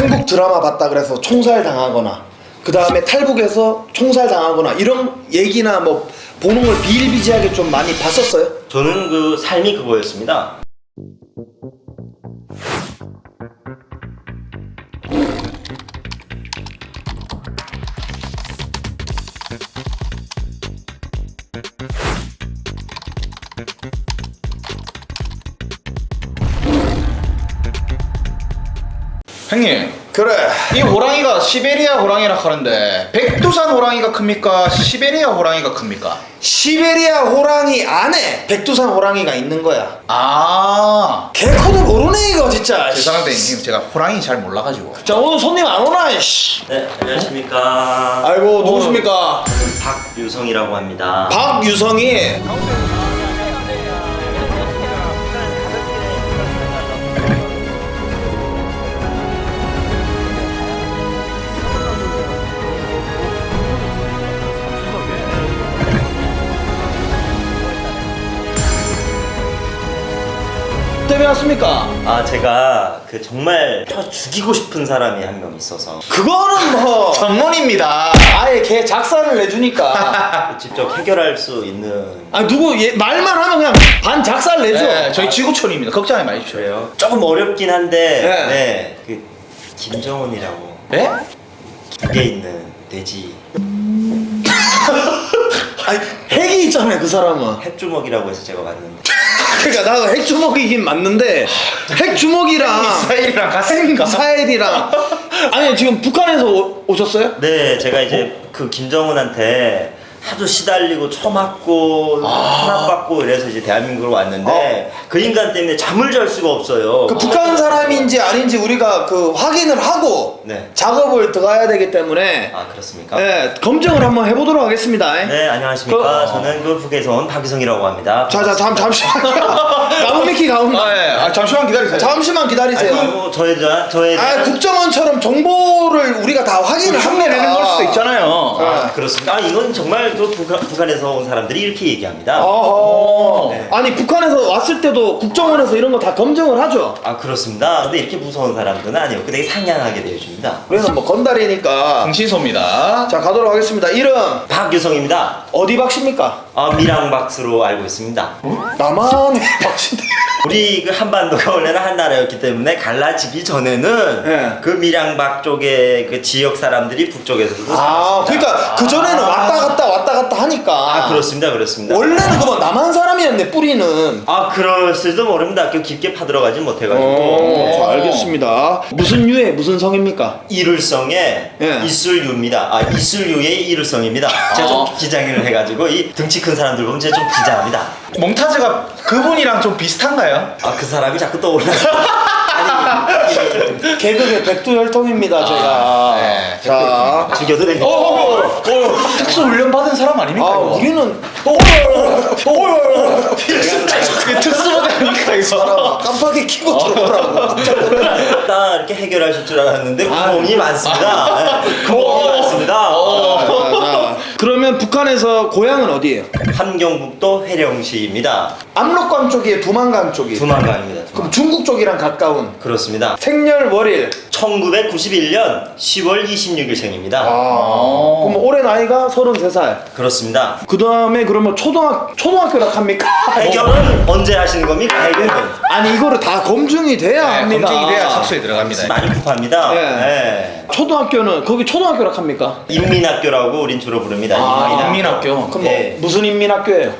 한국 드라마 봤다 그래서 총살 당하거나 그 다음에 탈북해서 총살 당하거나 이런 얘기나 뭐 보는 걸 비일비재하게 좀 많이 봤었어요? 저는 그 삶이 그거였습니다. 형님, 그래. 이 호랑이가 시베리아 호랑이라 하는데 백두산 호랑이가 큽니까? 시베리아 호랑이가 큽니까? 시베리아 호랑이 안에 백두산 호랑이가 있는 거야. 아, 개코도 모르네 이거 진짜. 죄송한데 형님 제가 호랑이 잘 몰라가지고. 자 오늘 손님 안 오나 이씨. 네, 안녕하십니까. 아이고 누구십니까? 박유성이라고 합니다. 박유성이. 때문에 왔습니까? 아, 제가 그 정말 혀 죽이고 싶은 사람이 한 명 있어서 그거는 뭐 전문입니다. 아예 걔 작사를 내주니까. 직접 해결할 수 있는. 아 누구 얘 말만 하면 그냥 반 작사를 내줘. 네, 저희 지구촌입니다. 걱정하지 마십시오. 그래요? 조금 어렵긴 한데, 네. 네, 그 김정은이라고 네? 두개 있는 돼지 아니 핵이 있잖아요 그 사람은. 핵주먹이라고 해서 제가 왔는데. 그러니까 나도 핵주먹이긴 맞는데 핵주먹이랑 미사일이랑 같습니까? 미사일이랑 아니 지금 북한에서 오셨어요? 네, 제가 이제 그 김정은한테 하도 시달리고 처맞고 탄압받고 이래서 이제 대한민국으로 왔는데 그 인간 때문에 잠을 잘 수가 없어요. 그 북한 사람인지 아닌지 우리가 그 확인을 하고 네. 작업을 들어가야 되기 때문에 아, 그렇습니까? 네, 검증을 한번 해보도록 하겠습니다. 네, 안녕하십니까. 저는 그 북에서 온 박유성이라고 합니다. 잠시만. 나무미키 가운데. 아, 예. 아, 잠시만 기다리세요. 잠시만 기다리세요. 아이고, 저에 국정원처럼 정보를 우리가 다 확인을 합니다. 내는 걸 수도 있잖아요. 아, 그렇습니다. 아, 이건 정말 그 북한에서 온 사람들이 이렇게 얘기합니다. 어허. 네. 아니 북한에서 왔을 때도 국정원에서 이런 거 다 검증을 하죠. 아, 그렇습니다. 근데 이렇게 무서운 사람들은 아니었고 되게 상냥하게 대해줍니다. 우리는 뭐 건달이니까. 정신소입니다. 자 가도록 하겠습니다. 이름 박유성입니다. 어디 박씨입니까? 아, 미랑박스로 알고 있습니다. 나만의 박씨인데. 우리 그 한반도가 원래는 한 나라였기 때문에 갈라지기 전에는 네. 그 밀양박 쪽의 그 지역 사람들이 북쪽에서도 아 그러니까 그 전에는 왔다 갔다 하니까. 아, 그렇습니다, 그렇습니다. 원래는 그거 남한 사람이었네 뿌리는. 아, 그럴지도 모릅니다. 그 깊게 파들어가지 못해가지고. 자, 알겠습니다. 무슨 유의 무슨 성입니까? 이룰성의 예. 이술유입니다. 아, 이술유의 이룰성입니다. 제가 좀 기장을 해가지고 이 등치 큰 사람들 보면 제가 좀 기장합니다. 몽타즈가 그분이랑 좀 비슷한가요? 아, 그 사람이 자꾸 떠올라요. 아니, 개그의 백두혈통입니다 제가. 네. 자. 죽여도 됩니다. 특수 훈련 받은 사람 아닙니까? 아 이거? 우리는 특수부대 아닙니까 이거? 깜빡이 켜고 들어오라고. 딱 이렇게 해결하실 줄 알았는데 구멍이 많습니다. 네, 구멍이 많습니다. 자, 그러면 북한에서 고향은 어디예요? 함경북도 회령시입니다. 압록강 쪽이에요? 두만강 쪽이? 두만강입니다. 그럼 중국 쪽이랑 가까운. 그렇습니다. 생년월일. 1991년 10월 26일생입니다. 그럼 올해 나이가 33살. 그렇습니다. 그 다음에 그러면 초등학교라 합니까? 해결은 언제 하시는 겁니까? 해결은 아니 이거를 다 검증이 돼야 네, 합니다. 검증이 돼야 착수에 들어갑니다. 많이 급합니다. 네. 네. 초등학교는 거기 초등학교라 합니까? 인민학교라고 우린 주로 부릅니다. 인민학교. 그럼 네. 뭐 무슨 인민학교예요?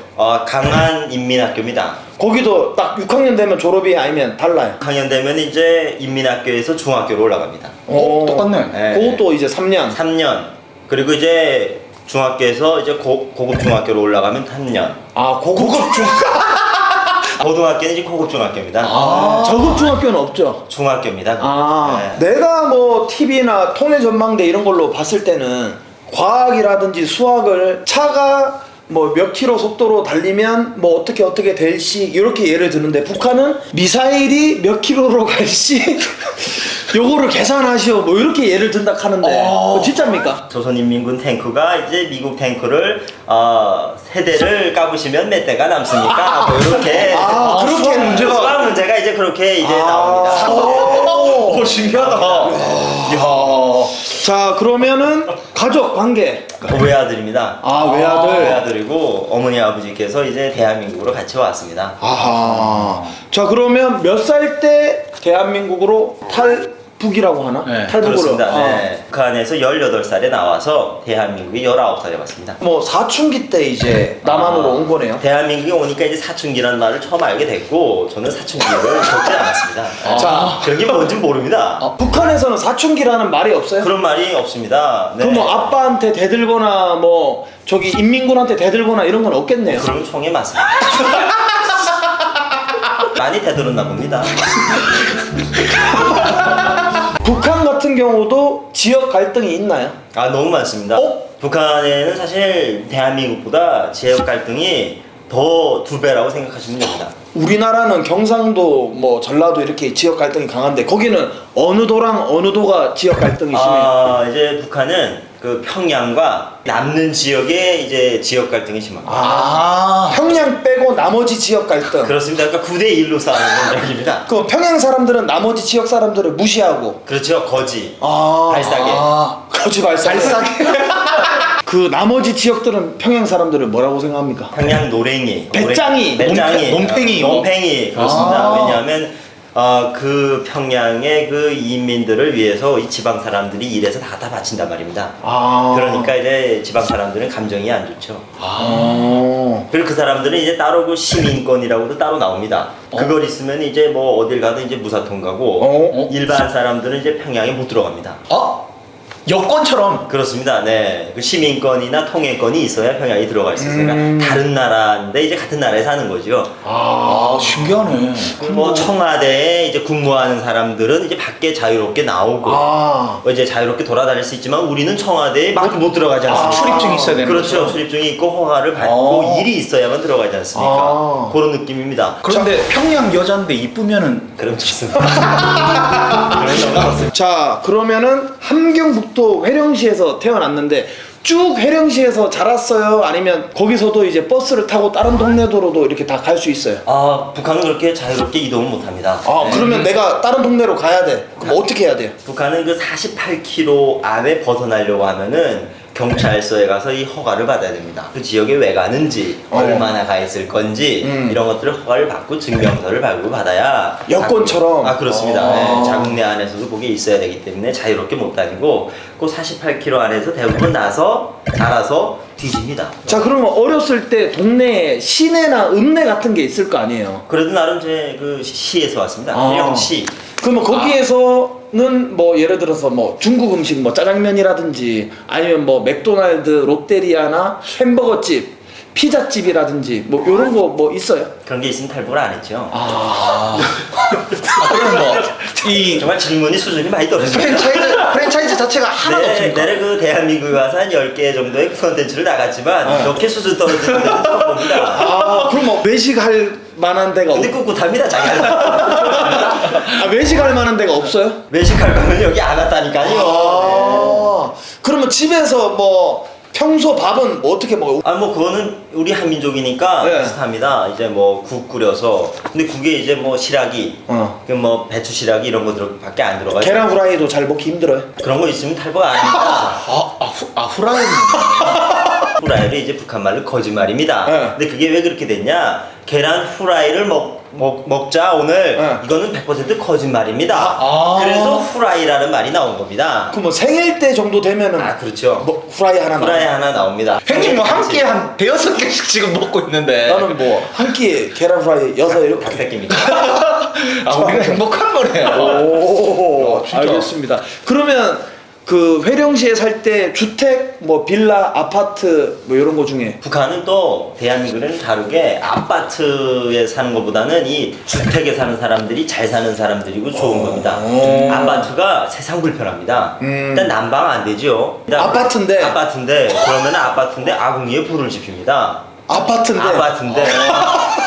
강한 인민학교입니다. 거기도 딱 6학년 되면 졸업이 아니면 달라요. 6학년 되면 이제 인민학교에서 중학교로 올라갑니다. 똑같네. 네. 그것도 이제 3년. 3년. 그리고 이제 중학교에서 이제 고급 중학교로 올라가면 3년. 아 고급 중. 고등학교는 이제 고급 중학교입니다. 저급 중학교는 없죠. 중학교입니다. 네. 내가 뭐 TV나 통일 전망대 이런 걸로 봤을 때는 과학이라든지 수학을 차가 뭐 몇 킬로 속도로 달리면 뭐 어떻게 될시 이렇게 예를 드는데 북한은 미사일이 몇 킬로로 갈시 요거를 계산하시오 뭐 이렇게 예를 든다 하는데 그거 진짜입니까? 조선인민군 탱크가 이제 미국 탱크를 세대를 까부시면 몇 대가 남습니까? 뭐 이렇게 그렇게 문제가 수학 문제가 이제 그렇게 이제 나옵니다. 오, 신기하다. 자 그러면은 가족 관계. 외아들입니다. 아 외아들. 외아들이고 어머니 아버지께서 이제 대한민국으로 같이 왔습니다. 아하. 자 그러면 몇 살 때 대한민국으로 탈북이라고 하나? 네, 탈북으로. 그렇습니다. 네. 북한에서 18살에 나와서 대한민국에 19살에 왔습니다. 뭐 사춘기 때 이제 남한으로 온 거네요. 대한민국에 오니까 이제 사춘기라는 말을 처음 알게 됐고 저는 사춘기를 겪지 않았습니다. 자. 그게 뭔지 모릅니다. 북한에서는 사춘기라는 말이 없어요? 그런 말이 없습니다. 네. 그럼 뭐 아빠한테 대들거나 뭐 저기 인민군한테 대들거나 이런 건 없겠네요. 그럼 총에 맞습니다. 많이 대들었나 봅니다. 북한 같은 경우도 지역 갈등이 있나요? 아 너무 많습니다. 북한에는 사실 대한민국보다 지역 갈등이 더 2배라고 생각하시면 됩니다. 우리나라는 경상도 뭐 전라도 이렇게 지역 갈등이 강한데 거기는 어느 도랑 어느 도가 지역 갈등이 심해요? 이제 북한은 그 평양과 남는 지역의 이제 지역 갈등이 심합니다. 평양 빼고 나머지 지역 갈등. 그렇습니다. 그러니까 9대1로 싸우는 이야기입니다. 그 평양 사람들은 나머지 지역 사람들을 무시하고 그렇죠. 거지. 발사계. 거지 발사계. 그 나머지 지역들은 평양 사람들을 뭐라고 생각합니까? 평양 노랭이. 배짱이. 논팽이. 논팽이. 그렇습니다. 왜냐하면 그 평양의 그 인민들을 위해서 이 지방 사람들이 일해서 다 바친단 말입니다. 그러니까 이제 지방 사람들은 감정이 안 좋죠. 그리고 그 사람들은 이제 따로 그 시민권이라고도 따로 나옵니다. 그걸 있으면 이제 뭐 어딜 가도 이제 무사통 가고 일반 사람들은 이제 평양에 못 들어갑니다. 여권처럼. 그렇습니다. 네. 그 시민권이나 통행권이 있어야 평양에 들어갈 수 있으니까 다른 나라인데 이제 같은 나라에 사는 거죠. 신기하네. 뭐 청와대에 이제 근무하는 사람들은 이제 밖에 자유롭게 나오고 이제 자유롭게 돌아다닐 수 있지만 우리는 청와대에 못 들어가지 않습니까? 출입증이 있어야 되는 그렇죠. 거죠. 출입증이 있고 허가를 받고 일이 있어야만 들어가지 않습니까? 그런 느낌입니다. 그런데 평양 여자인데 이쁘면은 그럼 좋습니다. 자 그러면은 함경북도 회령시에서 태어났는데 쭉 회령시에서 자랐어요? 아니면 거기서도 이제 버스를 타고 다른 동네도로도 이렇게 다 갈 수 있어요? 북한은 그렇게 자유롭게 이동을 못합니다. 그러면 내가 다른 동네로 가야 돼. 그럼 어떻게 해야 돼요? 북한은 그 48km 안에 벗어나려고 하면은 경찰서에 가서 이 허가를 받아야 됩니다. 그 지역에 왜 가는지, 얼마나 가 있을 건지 이런 것들을 허가를 받고 증명서를 발급받아야 여권처럼? 그렇습니다. 네, 자국 내 안에서도 그게 있어야 되기 때문에 자유롭게 못 다니고 그 48km 안에서 대부분 자라서 뒤집니다. 자 그러면 어렸을 때 동네에 시내나 읍내 같은 게 있을 거 아니에요? 그래도 나름 제 그 시에서 왔습니다. 회령시. 그러면 거기에서는 뭐 예를 들어서 뭐 중국 음식 뭐 짜장면이라든지 아니면 뭐 맥도날드, 롯데리아나 햄버거집, 피자집이라든지 뭐 이런 거 뭐 있어요? 그런 게 있으면 탈북을 안 했죠. 그럼 정말 질문이 수준이 많이 떨어집니다. 프랜차이즈 자체가 하나도 없습니까? 내래 그 대한민국에 와서 한 10개 정도의 컨텐츠를 나갔지만 이렇게 수준 떨어지는 데는 처음 봅니다. 그럼 뭐 외식할 만한 데가 근데 꿋꿋합니다 자기가. 외식할 만한 데가 없어요? 외식할 거면 여기 안 왔다니까요. 그러면 집에서 뭐 평소 밥은 뭐 어떻게 먹어요? 뭐 그거는 우리 한민족이니까 네. 비슷합니다. 이제 뭐 국 끓여서 근데 국에 이제 뭐 시라기, 그 뭐 배추 시라기 이런 것들밖에 안 들어가요. 계란 후라이도 잘 먹기 힘들어요? 그런 거 있으면 탈북 안 합니다. 후라이는 후라이를 이제 북한 말로 거짓말입니다. 네. 근데 그게 왜 그렇게 됐냐? 계란 후라이를 먹자 오늘. 네. 이거는 100% 거짓말입니다. 그래서 후라이라는 말이 나온 겁니다. 그럼 뭐 생일 때 정도 되면은 그렇죠. 뭐 후라이 하나 후라이 나와요? 하나 나옵니다. 형님 뭐 한 끼에 한 5-6개씩 지금 먹고 있는데. 나는 뭐 한 끼에 계란 후라이 6 닭새끼입니다. 우리가 행복한 거네요. 오, 진짜. 알겠습니다. 그러면 그 회령시에 살 때 주택, 뭐 빌라, 아파트 뭐 이런 거 중에 북한은 또 대한민국은 다르게 아파트에 사는 것보다는 이 주택에 사는 사람들이 잘 사는 사람들이고 좋은 겁니다. 아파트가 세상 불편합니다. 일단 난방 안 되죠. 아파트인데 그러면 아파트인데 아궁이에 불을 지핍니다. 아파트인데. 아파트인데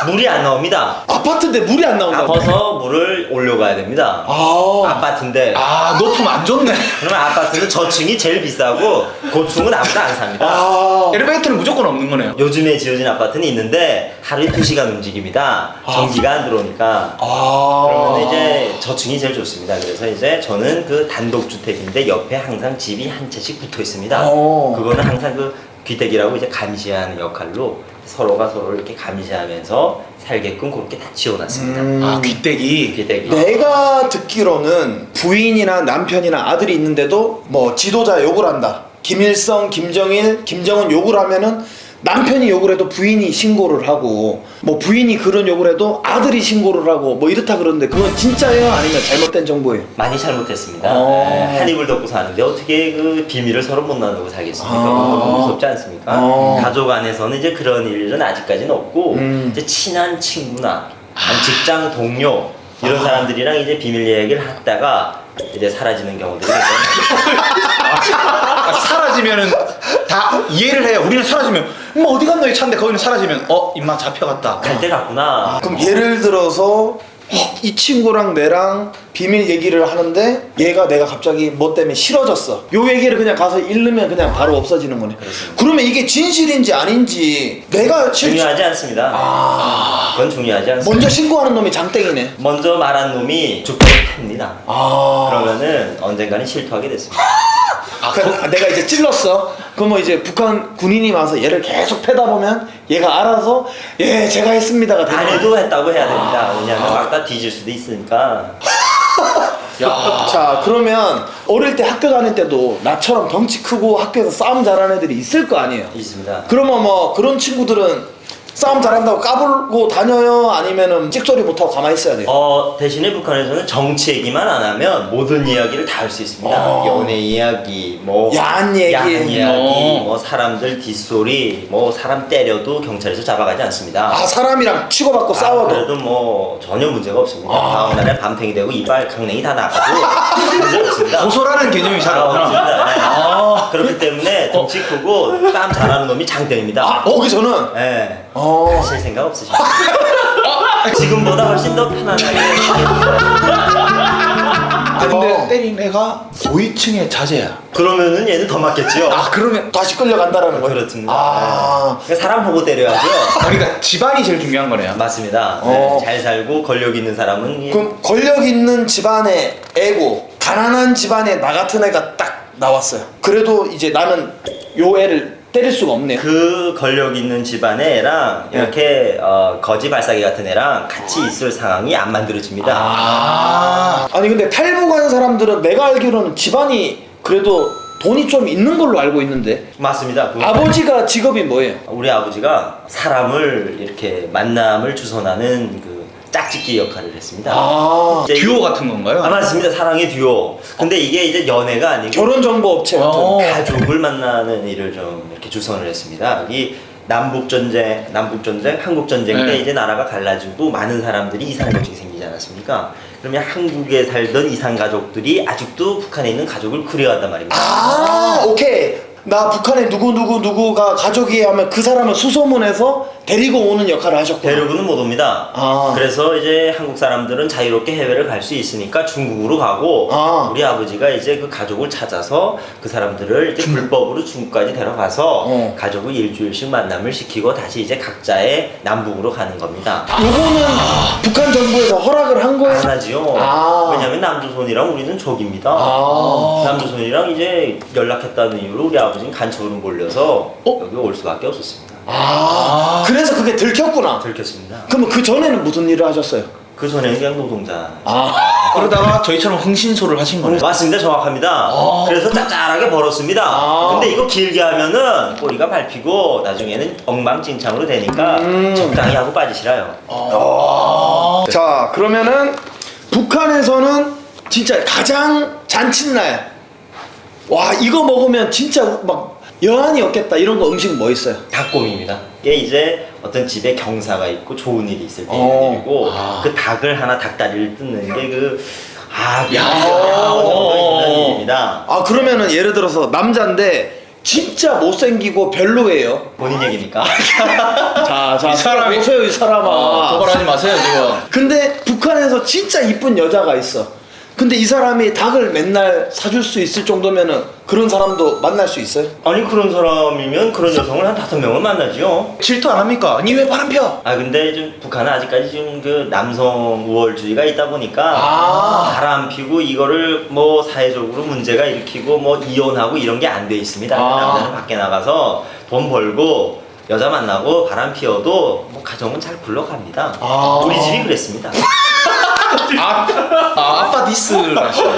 물이 안 나옵니다. 아파트인데 물이 안 나온다고. 아파서 물을 올려가야 됩니다. 아파트인데. 높으면 안 좋네. 그러면 아파트는 저층이 제일 비싸고 고층은 아무도 안 삽니다. 엘리베이터는 무조건 없는 거네요. 요즘에 지어진 아파트는 있는데 하루에 2시간 움직입니다. 전기가 안 들어오니까. 그러면 이제 저층이 제일 좋습니다. 그래서 이제 저는 그 단독주택인데 옆에 항상 집이 한 채씩 붙어 있습니다. 그거는 항상 그 귀택이라고 이제 감시하는 역할로 서로가 서로를 이렇게 감시하면서 살게끔 그렇게 다 지어놨습니다. 귀때기. 귀택이. 내가 듣기로는 부인이나 남편이나 아들이 있는데도 뭐 지도자 욕을 한다. 김일성, 김정일, 김정은 욕을 하면은 남편이 욕을 해도 부인이 신고를 하고 뭐 부인이 그런 욕을 해도 아들이 신고를 하고 뭐 이렇다 그러는데 그건 진짜예요? 아니면 잘못된 정보예요? 많이 잘못했습니다. 네, 한 입을 덮고 사는데 어떻게 그 비밀을 서로 못 나누고 살겠습니까? 너무 무섭지 않습니까? 가족 안에서는 이제 그런 일은 아직까지는 없고 이제 친한 친구나 직장 동료 이런 사람들이랑 이제 비밀 얘기를 하다가 이제 사라지는 경우들이 사라지면은 다 이해를 해요. 우리는 사라지면 뭐 어디 갔노 이 차인데 거기는 사라지면 임마 잡혀갔다. 갈 때 갔구나. 그럼 예를 들어서 이 친구랑 내랑 비밀 얘기를 하는데 얘가 내가 갑자기 뭐 때문에 싫어졌어. 요 얘기를 그냥 가서 읽으면 그냥 바로 없어지는 거네. 그렇습니다. 그러면 이게 진실인지 아닌지 내가 중요하지 않습니다. 그건 중요하지 않습니다. 먼저 신고하는 놈이 장땡이네. 먼저 말한 놈이 죽도록 팹니다. 그러면은 언젠가는 실토하게 됐습니다. 내가 이제 찔렀어. 그러면 이제 북한 군인이 와서 얘를 계속 패다 보면 얘가 알아서 예 제가 했습니다가 되는 안 거야. 해도 했다고 해야 됩니다. 왜냐하면 막 다 뒤질 수도 있으니까. 자 그러면 어릴 때 학교 다닐 때도 나처럼 덩치 크고 학교에서 싸움 잘하는 애들이 있을 거 아니에요. 있습니다. 그러면 뭐 그런 친구들은 싸움 잘한다고 까불고 다녀요? 아니면은 찍소리 못하고 가만히 있어야 돼요? 대신에 북한에서는 정치 얘기만 안 하면 모든 이야기를 다 할 수 있습니다. 연애 이야기, 뭐 야한 얘기. 뭐 사람들 뒷소리, 뭐 사람 때려도 경찰에서 잡아가지 않습니다. 사람이랑 치고받고 싸워도 그래도 뭐 전혀 문제가 없습니다. 다음 날에 밤탱이 되고 이빨 강냉이 다 나가도 문제 없습니다. 고소라는 개념이 잘 없구나. 없습니다. 네. 그렇기 때문에 덩치 크고 싸움 잘하는 놈이 장땡입니다. 거기서는 네. 하실 생각 없으십니까? 지금보다 훨씬 더 편안하게. 근데 때린 애가 고위층의 자제야. 그러면은 얘는 더 맞겠지요. 그러면 다시 끌려간다라는 거예요? 그렇습니다. 네. 사람 보고 때려야죠. 그러니까 집안이 제일 중요한 거네요. 맞습니다. 네. 잘 살고 권력 있는 사람은 그럼 권력 있는 집안의 애고 가난한 집안의 나 같은 애가 딱 나왔어요. 그래도 이제 나는 요 애를 때릴 수가 없네요. 그 권력 있는 집안의 애랑 이렇게 거지 발사기 같은 애랑 같이 있을 상황이 안 만들어집니다. 아니 근데 탈북한 사람들은 내가 알기로는 집안이 그래도 돈이 좀 있는 걸로 알고 있는데 맞습니다. 아버지가 직업이 뭐예요? 우리 아버지가 사람을 이렇게 만남을 주선하는 그 짝짓기 역할을 했습니다. 이제 듀오 같은 건가요? 맞습니다. 사랑의 듀오. 근데 이게 이제 연애가 아니고 결혼정보업체 같은. 가족을 만나는 일을 좀 이렇게 주선을 했습니다. 이 남북전쟁, 한국전쟁 때 이제 나라가 갈라지고 많은 사람들이 이산가족이 생기지 않았습니까? 그러면 한국에 살던 이산가족들이 아직도 북한에 있는 가족을 그리워한단 말입니다. 오케이. 나 북한에 누구가 가족이 하면 그 사람을 수소문해서 데리고 오는 역할을 하셨구나. 데리고는 못 옵니다. 그래서 이제 한국 사람들은 자유롭게 해외를 갈 수 있으니까 중국으로 가고 우리 아버지가 이제 그 가족을 찾아서 그 사람들을 이제 불법으로 중국까지 데려가서 가족을 일주일씩 만남을 시키고 다시 이제 각자의 남북으로 가는 겁니다. 요거는 북한 정부에서 허락을 한 거예요? 안 하지요. 왜냐면 남조선이랑 우리는 적입니다. 남조선이랑 이제 연락했다는 이유로 우리 아버지는 간첩으로 몰려서 여기 올 수밖에 없었습니다. 그래서 그게 들켰구나. 들켰습니다. 그러면 그 전에는 무슨 일을 하셨어요? 그 전에는 그냥 노동자. 그러다가 저희처럼 흥신소를 하신 거네요. 맞습니다. 정확합니다. 그래서 짭짤하게 벌었습니다. 근데 이거 길게 하면은 꼬리가 밟히고 나중에는 엉망진창으로 되니까 적당히 하고 빠지시라요. 자 그러면은 북한에서는 진짜 가장 잔칫날 와 이거 먹으면 진짜 막 여한이 없겠다 이런 거 음식 뭐 있어요? 닭곰입니다. 이게 이제 어떤 집에 경사가 있고 좋은 일이 있을 때 있는 일이고 그 닭을 하나 닭다리를 뜯는 게 정도 있는 일입니다. 그러면은 예를 들어서 남자인데 진짜 못생기고 별로예요. 본인 얘기니까. 자, 이 사람이- 보세요 이 사람아. 도발하지 마세요 지금. 근데 북한에서 진짜 이쁜 여자가 있어. 근데 이 사람이 닭을 맨날 사줄 수 있을 정도면은 그런 사람도 만날 수 있어요? 아니 그런 사람이면 그런 여성을 한 5명은 만나죠. 질투 안 합니까? 니 왜 바람 펴? 아 근데 좀 북한은 아직까지 좀 그 남성 우월주의가 있다 보니까 바람 피고 이거를 뭐 사회적으로 문제가 일으키고 뭐 이혼하고 이런 게 안 돼 있습니다. 남자는 밖에 나가서 돈 벌고 여자 만나고 바람 피워도 뭐 가정은 잘 굴러갑니다. 우리 집이 그랬습니다. 아빠 디스를 하시네.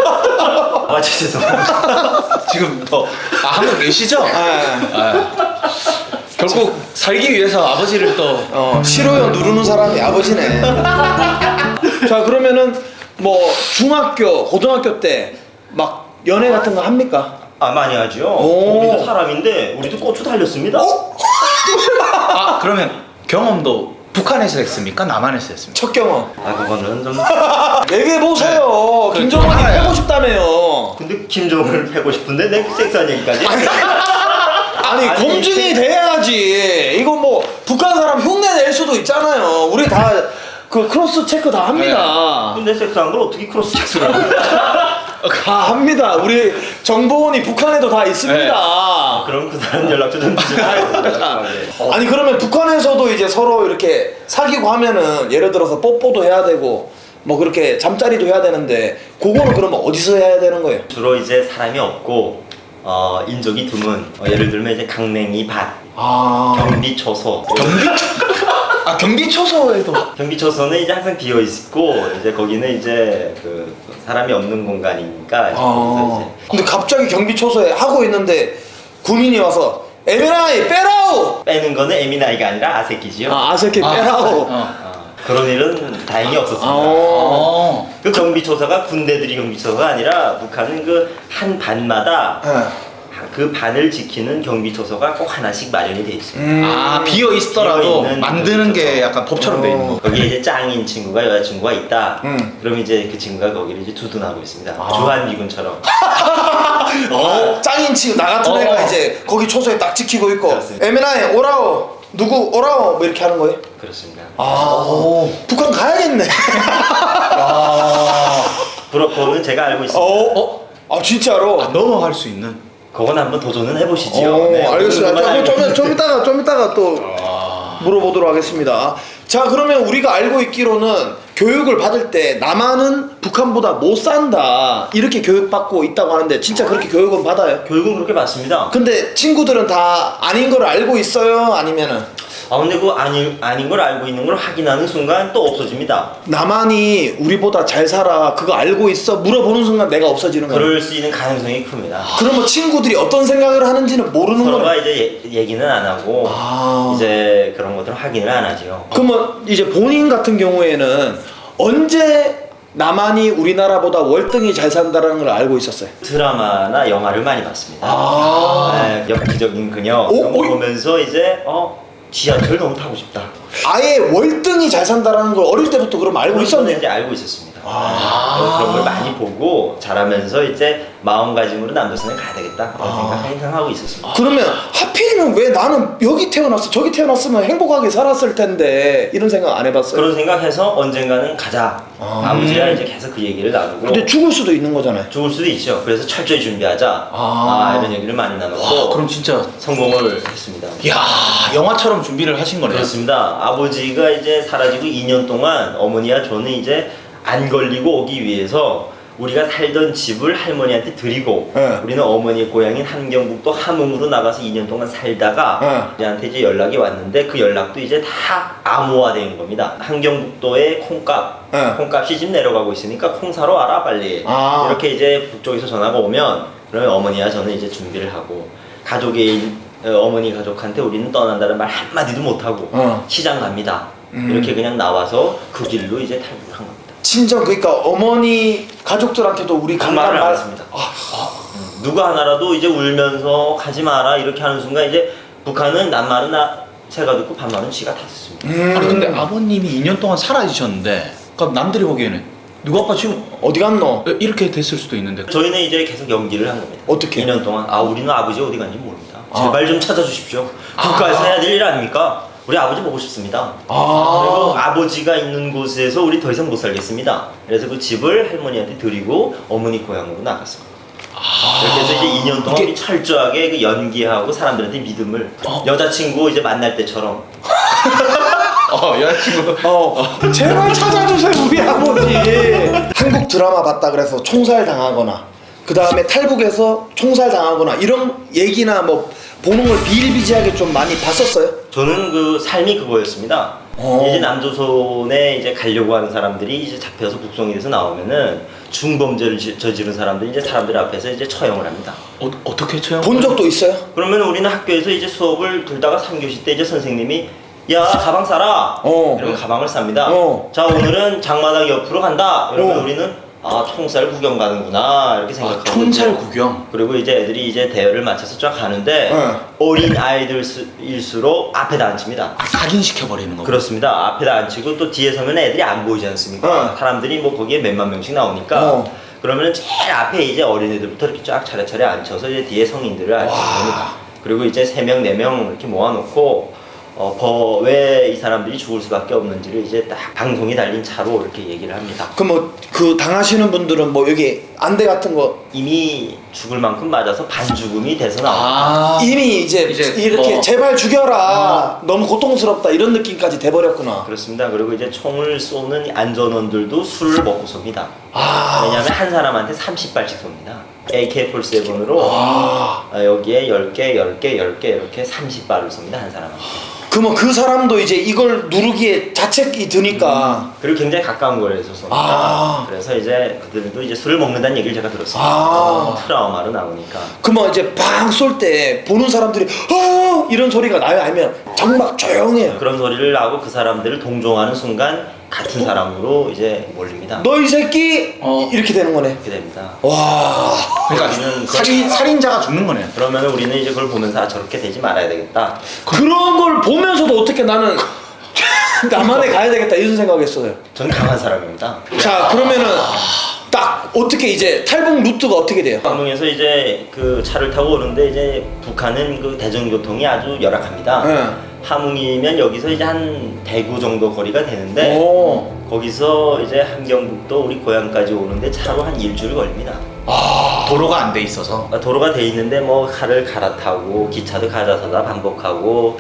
아 죄송합니다. 지금 한분 계시죠? 아, 결국 살기 위해서 아버지를 또 싫어요 누르는 사람이 아버지네. 자 그러면은 뭐 중학교, 고등학교 때 막 연애 같은 거 합니까? 아 많이 하죠. 오. 우리도 사람인데 우리도 고추 달렸습니다. 그러면 경험도 북한에서 했습니까? 남한에서 했습니까? 첫 경험. 아 그거는 좀 얘기해 보세요. 네. 김정은이 좀 알아요. 하고 싶다며요. 근데 김정은을 패고 싶은데 내 섹스한 얘기까지. 아니 아니, 검증이 돼야지. 이거 뭐 북한 사람 흉내 낼 수도 있잖아요. 우리 다 그 크로스 체크 다 합니다. 근데 섹스한 걸 어떻게 크로스 섹스를 합니까? 다 합니다. 우리 정보원이 북한에도 다 있습니다. 그럼 그 사람 연락처 좀 주세요. 아니 그러면 북한에서도 이제 서로 이렇게 사귀고 하면은 예를 들어서 뽀뽀도 해야 되고 뭐 그렇게 잠자리도 해야 되는데 그거는 그러면 어디서 해야 되는 거예요? 주로 이제 사람이 없고 인적이 드문 예를 들면 이제 강냉이 밭, 경비초소. 경비초소에도 경비초소는 이제 항상 비어 있고 이제 거기는 이제 그 사람이 없는 공간이니까 거기서 이제 근데 갑자기 경비초소에 하고 있는데 군인이 와서 에미나이 빼라우! 빼는 거는 에미나이가 아니라 아새끼지요. 아새끼 빼라우. 그런 일은 다행히 없었습니다. 그 경비초소가 군대들이 경비초소가 아니라 북한은 그 한 반마다 그 반을 지키는 경비초소가 꼭 하나씩 마련이 돼 있습니다. 비어 있더라도 비어있는 만드는 게 경비초소. 약간 법처럼 돼 있는 거. 거기에 이제 짱인 친구가 여자친구가 있다. 그럼 이제 그 친구가 거기를 이제 두둔하고 있습니다. 주한미군처럼. 짱인 친구 나 같은 애가 이제 거기 초소에 딱 지키고 있고 그렇습니다. 에미나이 오라오 누구 오라오 뭐 이렇게 하는 거예요? 그렇습니다. 북한 가야겠네. 브로커는 제가 알고 있습니다. 진짜로? 넘어갈 수 있는. 그건 한번 도전은 해보시죠. 네, 알겠습니다. 오늘 그만 알고 좀 이따가 또 물어보도록 하겠습니다. 자, 그러면 우리가 알고 있기로는 교육을 받을 때 남한은 북한보다 못 산다 이렇게 교육받고 있다고 하는데 진짜 그렇게 교육은 받아요? 교육은 그렇게 받습니다. 근데 친구들은 다 아닌 걸 알고 있어요? 아니면은 근데 그 아닌 걸 알고 있는 걸 확인하는 순간 또 없어집니다. 남한이 우리보다 잘 살아 그거 알고 있어? 물어보는 순간 내가 없어지는 거야. 그럴 수 있는 가능성이 큽니다. 그러면 친구들이 어떤 생각을 하는지는 모르는 서로가 거야. 이제 얘기는 안 하고 이제 그런 것들을 확인을 안 하죠. 그러면 이제 본인 같은 경우에는 언제 남한이 우리나라보다 월등히 잘 산다는 걸 알고 있었어요? 드라마나 영화를 많이 봤습니다. 네, 엽기적인 그녀 오, 이런 거 오. 보면서 이제 지하철 너무 타고 싶다. 아예 월등히 잘 산다는 걸 어릴 때부터 그럼 알고 있었네. 이제 알고 있었습니다. 그런 걸 많이 보고 자라면서 이제 마음가짐으로 남조선에 가야 되겠다 그런 생각 항상 하고 있었습니다. 그러면 하필이면 왜 나는 여기 태어났어 저기 태어났으면 행복하게 살았을 텐데 이런 생각 안 해봤어요? 그런 생각해서 언젠가는 가자. 아버지랑 이제 계속 그 얘기를 나누고. 근데 죽을 수도 있는 거잖아요. 죽을 수도 있죠. 그래서 철저히 준비하자. 이런 얘기를 많이 나눴고 그럼 진짜 성공을 했습니다. 야 영화처럼 준비를 하신 거네요. 그렇습니다. 아버지가 이제 사라지고 2년 동안 어머니와 저는 이제 안 걸리고 오기 위해서 우리가 살던 집을 할머니한테 드리고 우리는 어머니의 고향인 한경북도 함흥으로 나가서 2년 동안 살다가 우리한테 이제 연락이 왔는데 그 연락도 이제 다 암호화된 겁니다. 한경북도의 콩값이 지금 내려가고 있으니까 콩 사러 와라 빨리. 이렇게 이제 북쪽에서 전화가 오면 그러면 어머니와 저는 이제 준비를 하고 어머니 가족한테 우리는 떠난다는 말 한마디도 못하고 시장 갑니다. 이렇게 그냥 나와서 그 길로 이제 탈북을 한 겁니다. 친정 그러니까 어머니 가족들한테도 우리 그 간단 말을 안 말 했습니다. 누가 하나라도 이제 울면서 가지 마라 이렇게 하는 순간 이제 북한은 남말은 새가 듣고 반말은 쥐가 다 듣습니다. 아니 근데 아버님이 2년 동안 사라지셨는데 그럼 남들이 보기에는 누구 아빠 지금 어디 갔노? 이렇게 됐을 수도 있는데 저희는 이제 계속 연기를 한 겁니다. 어떻게? 2년 동안 우리는 아버지 어디 간지 모릅니다. 제발 좀 찾아주십시오. 국가에서 해야 될 일 아닙니까? 우리 아버지 보고 싶습니다. 그리고 아버지가 있는 곳에서 우리 더 이상 못 살겠습니다. 그래서 그 집을 할머니한테 드리고 어머니 고향으로 나갔습니다. 그렇게 해서 이제 2년 동안 우리 철저하게 그 연기하고 사람들한테 믿음을 여자친구 이제 만날 때처럼 여자친구. 제발 찾아주세요 우리 아버지. 한국 드라마 봤다 그래서 총살 당하거나 그 다음에 탈북해서 총살 당하거나 이런 얘기나 뭐 보는 걸 비일비재하게 좀 많이 봤었어요? 저는 그 삶이 그거였습니다. 이제 남조선에 이제 가려고 하는 사람들이 이제 잡혀서 북송이 돼서 나오면은 중범죄를 저지른 사람들이 이제 사람들 앞에서 이제 처형을 합니다. 어떻게 처형? 본 적도 있어요? 그러면 우리는 학교에서 이제 수업을 들다가 3교시 때 이제 선생님이 야 가방 싸라 이러면 가방을 쌉니다. 자 오늘은 장마당 옆으로 간다 이러면 우리는 아 총살 구경 가는구나 이렇게 생각하고 총살 구경. 그리고 이제 애들이 이제 대열을 맞춰서 쫙 가는데 어린 아이들일수록 앞에다 앉힙니다. 각인시켜버리는 거. 그렇습니다. 앞에다 앉히고 또 뒤에 서면 애들이 안 보이지 않습니까? 사람들이 뭐 거기에 몇만 명씩 나오니까 그러면 제일 앞에 이제 어린애들부터 이렇게 쫙 차례차례 앉혀서 이제 뒤에 성인들을 앉힙니다. 그리고 이제 3명, 4명 이렇게 모아놓고 왜 이 사람들이 죽을 수밖에 없는지를 이제 딱 방송이 달린 차로 이렇게 얘기를 합니다. 그럼 뭐 그 당하시는 분들은 뭐 여기 안대 같은 거 이미 죽을 만큼 맞아서 반죽음이 돼서 나옵니다. 이미 이제 이렇게 뭐. 제발 죽여라 너무 고통스럽다 이런 느낌까지 돼버렸구나. 그렇습니다. 그리고 이제 총을 쏘는 안전원들도 술을 먹고 쏩니다. 왜냐하면 한 사람한테 30발씩 쏩니다. AK-47으로 여기에 10개, 10개, 10개 이렇게 30발을 쏩니다. 한 사람한테. 그러면 그 사람도 이제 이걸 누르기에 자책이 드니까 그리고 굉장히 가까운 거리에서 쏩니다. 그래서 이제 그들도 이제 술을 먹는다는 얘기를 제가 들었습니다. 트라우마로 나오니까. 그러면 이제 팡 쏠 때 보는 사람들이 이런 소리가 나요? 아니면 정말 조용해요? 그런 소리를 나고 그 사람들을 동정하는 순간 같은 사람으로 이제 몰립니다. 너 이 새끼! 이렇게 되는 거네. 이렇게 됩니다. 와. 그러니까 우리는 살인자가 죽는 거네. 그러면 우리는 이제 그걸 보면서 아, 저렇게 되지 말아야 되겠다. 그런 걸 보면서도 어떻게 나는 남한에 가야 되겠다 이런 생각했어요. 저는 강한 사람입니다. 자 그러면은 딱 어떻게 이제 탈북 루트가 어떻게 돼요? 함흥에서 이제 그 차를 타고 오는데 이제 북한은 그 대중교통이 아주 열악합니다. 함흥이면 여기서 이제 한 대구 정도 거리가 되는데 거기서 이제 함경북도 우리 고향까지 오는데 차로 한 일주일 걸립니다. 도로가 안 돼 있어서. 도로가 돼 있는데 뭐 칼을 갈아타고 기차도 가져서다 반복하고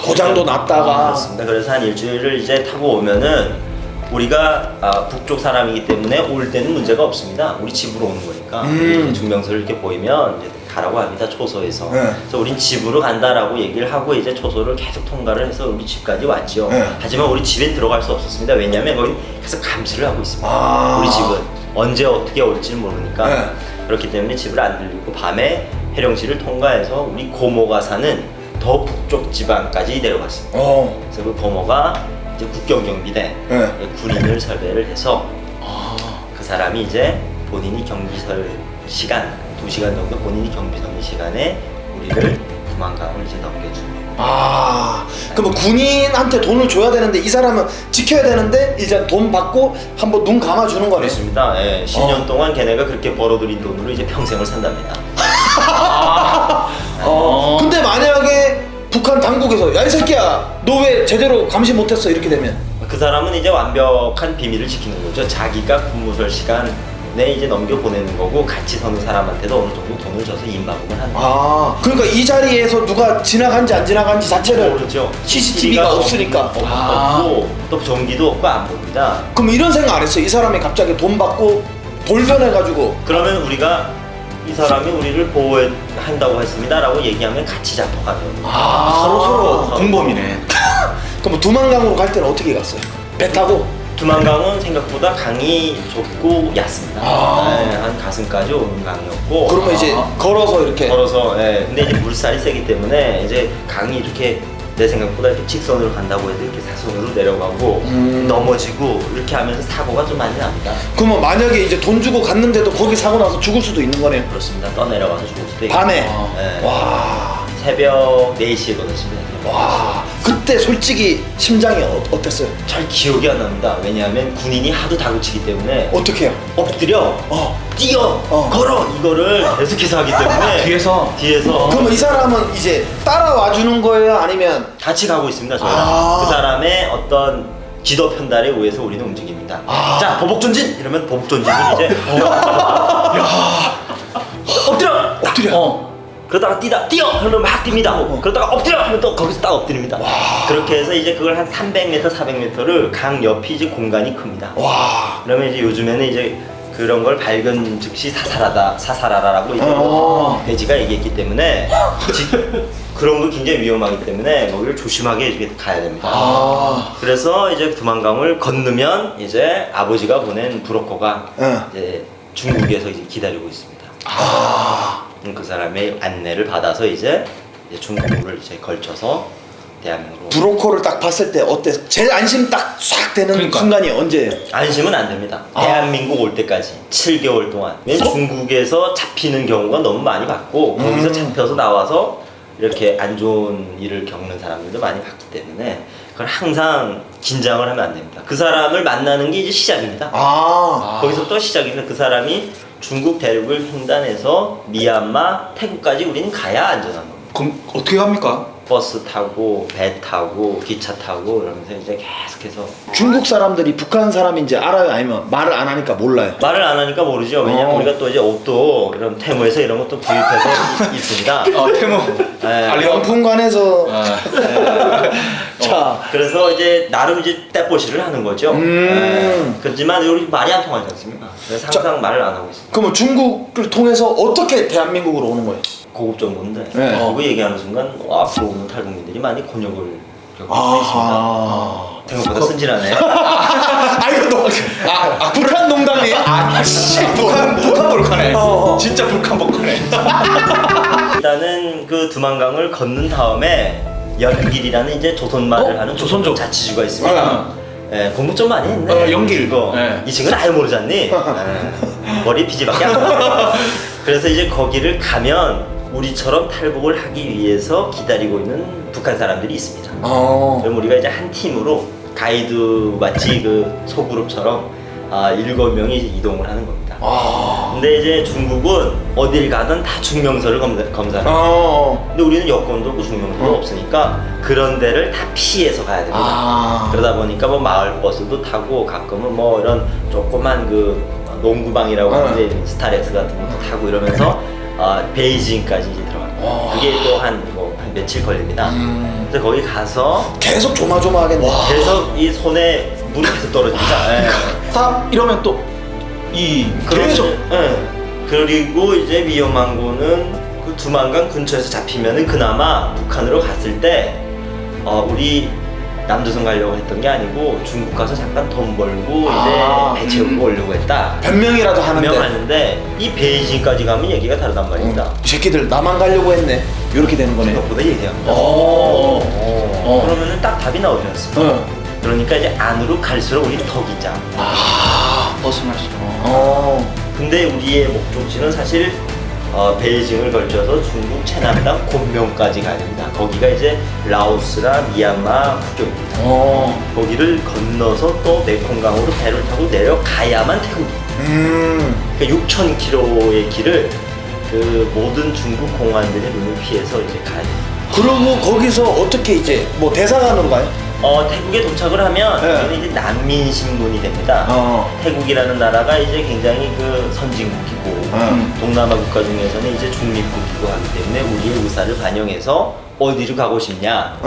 고장도 났다가. 그렇습니다. 그래서 한 일주일을 이제 타고 오면은 우리가 북쪽 사람이기 때문에 올 때는 문제가 없습니다. 우리 집으로 오는 거니까 증명서를 이렇게 보이면 이제 가라고 합니다. 초소에서. 그래서 우린 집으로 간다라고 얘기를 하고 이제 초소를 계속 통과를 해서 우리 집까지 왔죠. 하지만 우리 집에 들어갈 수 없었습니다. 왜냐하면 거기 계속 감시를 하고 있습니다. 우리 집은 언제 어떻게 올지 모르니까. 그렇기 때문에 집을 안 들리고 밤에 해령시를 통과해서 우리 고모가 사는 더 북쪽 지방까지 내려갔습니다. 그래서 그 고모가 이제 국경경비대 군인을 설배를 해서 그 사람이 이제 본인이 경비설 시간 2시간 정도 본인이 경비설 시간에 우리를 두만강을 이제 넘겨줍니다. 그럼 군인한테 돈을 줘야 되는데 이 사람은 지켜야 되는데 일단 돈 받고 한번 눈 감아주는 거네. 그렇습니다. 예, 10년 동안 걔네가 그렇게 벌어들인 돈으로 이제 평생을 산답니다. 근데 만약에 북한 당국에서 야 이 새끼야 너 왜 제대로 감시 못했어 이렇게 되면 그 사람은 이제 완벽한 비밀을 지키는 거죠. 자기가 근무설 시간에 이제 넘겨 보내는 거고 같이 서는 사람한테도 어느 정도 돈을 줘서 임박음을 하는 거죠. 그러니까 이 자리에서 누가 지나간지 안 지나간지 자체를 모르죠. CCTV가 없으니까. 없고 또 전기도 없고 안 보입니다. 그럼 이런 생각 안 했어요? 이 사람이 갑자기 돈 받고 돌변해가지고 그러면 우리가 이 사람이 우리를 보호한다고 했습니다라고 얘기하면 같이 잡혀가는 서로 공범이네. 그럼 두만강으로 갈 때는 어떻게 갔어요? 배 타고? 두만강은 생각보다 강이 좁고 얕습니다. 네, 한 가슴까지 오는 강이었고. 그러면 이제 걸어서 이렇게. 걸어서. 네. 근데 이제 물살이 세기 때문에 이제 강이 이렇게 내 생각보다 이렇게 직선으로 간다고 해도 이렇게 사선으로 내려가고 넘어지고 이렇게 하면서 사고가 좀 많이 납니다. 그러면 만약에 이제 돈 주고 갔는데도 거기 사고 나서 죽을 수도 있는 거네요. 그렇습니다. 떠내려가서 죽을 수도 있고. 밤에. 네. 와. 새벽 4시에 거뒀습니다. 와, 그때 솔직히 심장이 어땠어요? 잘 기억이 안 납니다. 왜냐하면 군인이 하도 다그치기 때문에 어떻게 해요? 엎드려, 뛰어, 걸어 이거를 계속해서 하기 때문에 뒤에서 그러면 이 사람은 이제 따라와 주는 거예요? 아니면 같이 가고 있습니다. 저희랑 그 사람의 어떤 지도 편달에 의해서 우리는 움직입니다. 자, 보복 전진 이러면 보복 전진을 이제 엎드려. 그러다가 뛰어 하면 막 뜁니다. 그러다가 엎드려 하면 또 거기서 딱 엎드립니다. 그렇게 해서 이제 그걸 한 300m, 400m를 강 옆이 이제 공간이 큽니다. 와. 그러면 이제 요즘에는 이제 그런 걸 발견 즉시 사살하라라고 이제 돼지가 얘기했기 때문에 그런 거 굉장히 위험하기 때문에 거기를 조심하게 이렇게 가야 됩니다. 그래서 이제 두만강을 건너면 이제 아버지가 보낸 브로커가 이제 중국에서 이제 기다리고 있습니다. 그 사람의 안내를 받아서 이제 중국을 이제 걸쳐서 대한민국으로. 브로커를 딱 봤을 때 어때? 제일 안심 딱 싹 되는 그러니까. 순간이 언제예요? 안심은 안 됩니다. 대한민국 올 때까지 7개월 동안. 왜냐면 중국에서 잡히는 경우가 너무 많이 봤고 거기서 잡혀서 나와서 이렇게 안 좋은 일을 겪는 사람들도 많이 봤기 때문에 그걸 항상 긴장을 하면 안 됩니다. 그 사람을 만나는 게 이제 시작입니다. 거기서부터 시작입니다. 그 사람이 중국 대륙을 횡단해서 미얀마, 태국까지 우리는 가야 안전한 겁니다. 그럼 어떻게 합니까? 버스 타고 배 타고 기차 타고 이러면서 이제 계속해서 중국 사람들이 북한 사람인지 알아요? 아니면 말을 안 하니까 몰라요? 말을 안 하니까 모르죠. 왜냐면 우리가 또 이제 옷도 이런 테무에서 이런 것도 구입해서 입습니다. 태모. 네. 명품관에서 자, 그래서 이제 나름 이제 떼뽀시를 하는 거죠. 그렇지만 우리 말이 안 통하지 않습니까? 그래서 항상 말을 안 하고 있습니다. 그러면 중국을 통해서 어떻게 대한민국으로 오는 거예요? 고급 정보인데 네. 그거 얘기하는 순간 앞으로 오는 탈북민들이 많이 곤욕을 겪고 있습니다. 생각보다 순진하네. 아이고 너 북한 농담이에요? 아씨 북한 볼카네. 진짜 북한 볼카네. 일단은 그 두만강을 건넌 다음에 연길이라는 이제 조선말을 하는 조선족 자치주가 있습니다. 예, 공부 좀 많이 했네. 연길. 이거 이 친구는 아예 모르지 않니? 머리 피지밖에 안 나. 그래서 이제 거기를 가면 우리처럼 탈북을 하기 위해서 기다리고 있는 북한 사람들이 있습니다. 그럼 우리가 이제 한 팀으로 가이드 마치 그 소그룹처럼 7명이 이동을 하는 겁니다. 근데 이제 중국은 어딜 가든 다 증명서를 검사해요. 근데 우리는 여권도 없고 증명서도 없으니까 그런 데를 다 피해서 가야 됩니다. 그러다 보니까 뭐 마을 버스도 타고 가끔은 뭐 이런 조그만 그 농구방이라고 하는데 스타렉스 같은 것도 타고 이러면서 베이징까지 이제 들어갑니다. 그게 또 한 며칠 걸립니다. 그래서 거기 가서 계속 조마조마하겠네. 계속 이 손에 물이 계속 떨어집니다. 딱 이러면 또 이 계속. 그리고 이제 위험한 거는 그 두만강 근처에서 잡히면은 그나마 북한으로 갔을 때 우리 남조선 가려고 했던 게 아니고 중국 가서 잠깐 돈 벌고 이제 배 채우고 오려고 했다. 변명이라도 하는데. 변명하는데 이 베이징까지 가면 얘기가 다르단 말입니다. 이 새끼들 나만 가려고 했네. 이렇게 되는 거네. 생각보다 얘기합니다. 그러면은 딱 답이 나오지 않습니까? 그러니까 이제 안으로 갈수록 우리 더 긴장합니다. 벗어날수록. 근데 우리의 목적지는 사실 베이징을 걸쳐서 중국 최남단 곤명까지 가야 됩니다. 거기가 이제 라오스랑 미얀마 국경입니다. 거기를 건너서 또 메콩강으로 배를 타고 내려가야만 태국입니다. 그러니까 6,000km의 길을 그 모든 중국 공안들의 눈을 피해서 이제 가야 됩니다. 그리고 거기서 어떻게 이제 뭐 대사관으로 가요? 태국에 도착을 하면 여기는 이제 난민 신분이 됩니다. 태국이라는 나라가 이제 굉장히 그 선진국이고 동남아 국가 중에서는 이제 중립국이고 하기 때문에 우리의 의사를 반영해서 어디로 가고 싶냐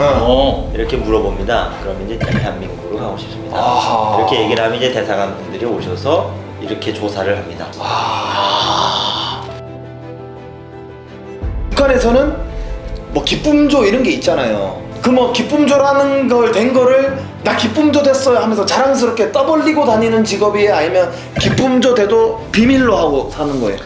이렇게 물어봅니다. 그러면 이제 대한민국으로 가고 싶습니다. 이렇게 얘기를 하면 이제 대사관 분들이 오셔서 이렇게 조사를 합니다. 북한에서는 뭐 기쁨조 이런 게 있잖아요. 그 뭐 기쁨조라는 걸 된 거를 나 기쁨조 됐어요 하면서 자랑스럽게 떠벌리고 다니는 직업이에요? 아니면 기쁨조 돼도 비밀로 하고 사는 거예요?